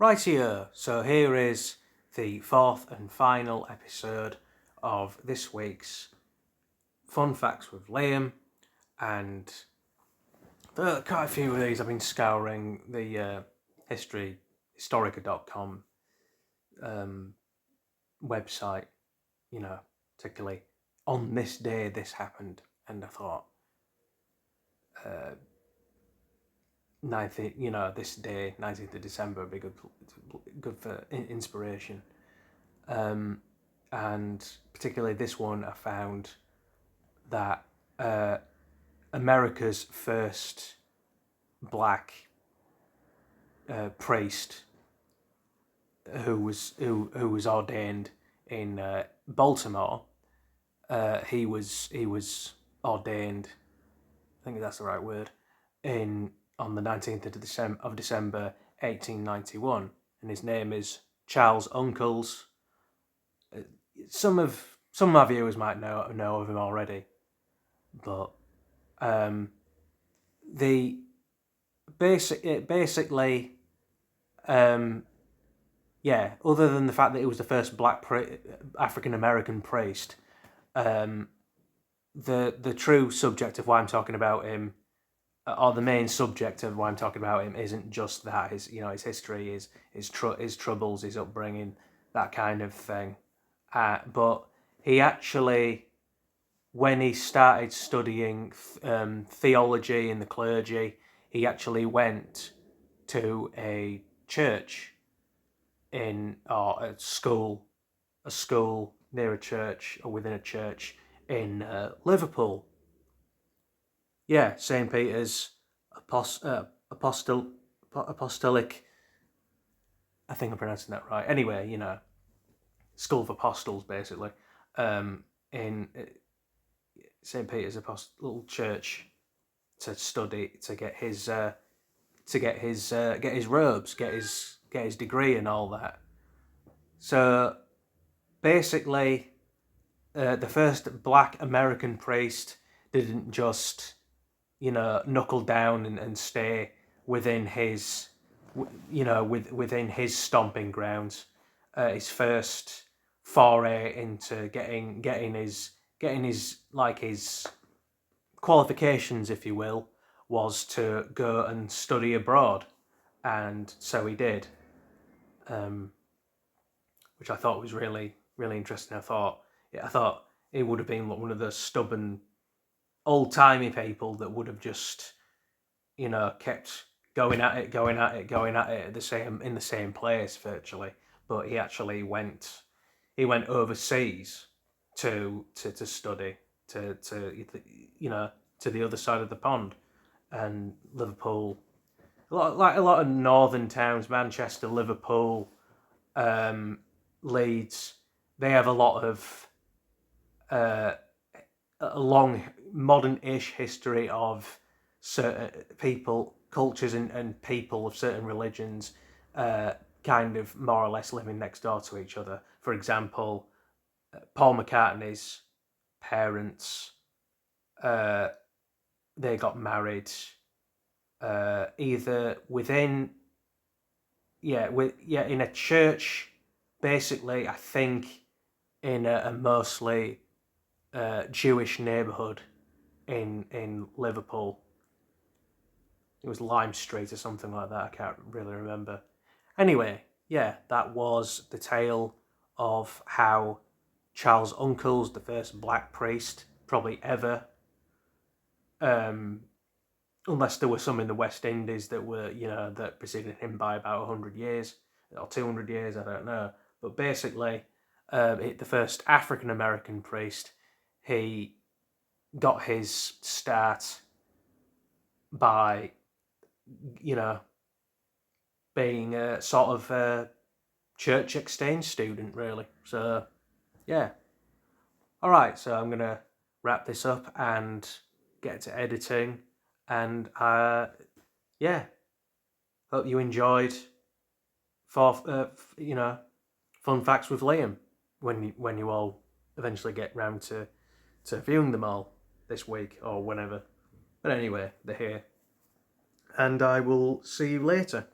Rightio, so here is the fourth and final episode of this week's Fun Facts with Liam, and there are quite a few of these. I've been scouring the historica.com website, particularly on this day this happened, and I thought, this day, 19th of December, would be good for inspiration. And particularly this one, I found that America's first black priest who was ordained in Baltimore. He was ordained, I think that's the right word, on the 19th of December 1891, and his name is Charles Uncles. Some of my viewers might know of him already, but basically, other than the fact that he was the first black African American priest, the true subject of why I'm talking about him, or the main subject of why I'm talking about him, isn't just that. His history, his troubles, his upbringing, that kind of thing. But he actually, when he started studying theology in the clergy, he actually went to a church or a school near a church or within a church in Liverpool. Yeah, St. Peter's Apostolic. I think I'm pronouncing that right. Anyway, School of Apostles, basically, in St. Peter's little church, to study, to get his robes, get his degree and all that. So basically, the first black American priest didn't just knuckle down and stay within his within his stomping grounds. His first foray into getting his qualifications, if you will, was to go and study abroad, and so he did, which I thought was really, really interesting. I thought he would have been one of the stubborn, old-timey people that would have just, kept going at it in the same place virtually. But he actually went overseas to study, to the other side of the pond. And Liverpool, a lot of northern towns, Manchester, Liverpool, Leeds, they have a lot of a long modern-ish history of certain people, cultures, and people of certain religions kind of more or less living next door to each other. For example, Paul McCartney's parents, they got married either within in a church, basically, I think in a mostly Jewish neighbourhood in Liverpool. It was Lime Street or something like that, I can't really remember. Anyway, that was the tale of how Charles Uncles, the first black priest probably ever, unless there were some in the West Indies that were, that preceded him by about 100 years or 200 years, I don't know. But basically, the first African American priest, he got his start by, being a sort of church exchange student, really. So, yeah. All right, so I'm going to wrap this up and get to editing. And, hope you enjoyed Fun Facts with Liam when you all eventually get round to viewing them all this week or whenever. But anyway, they're here. And I will see you later.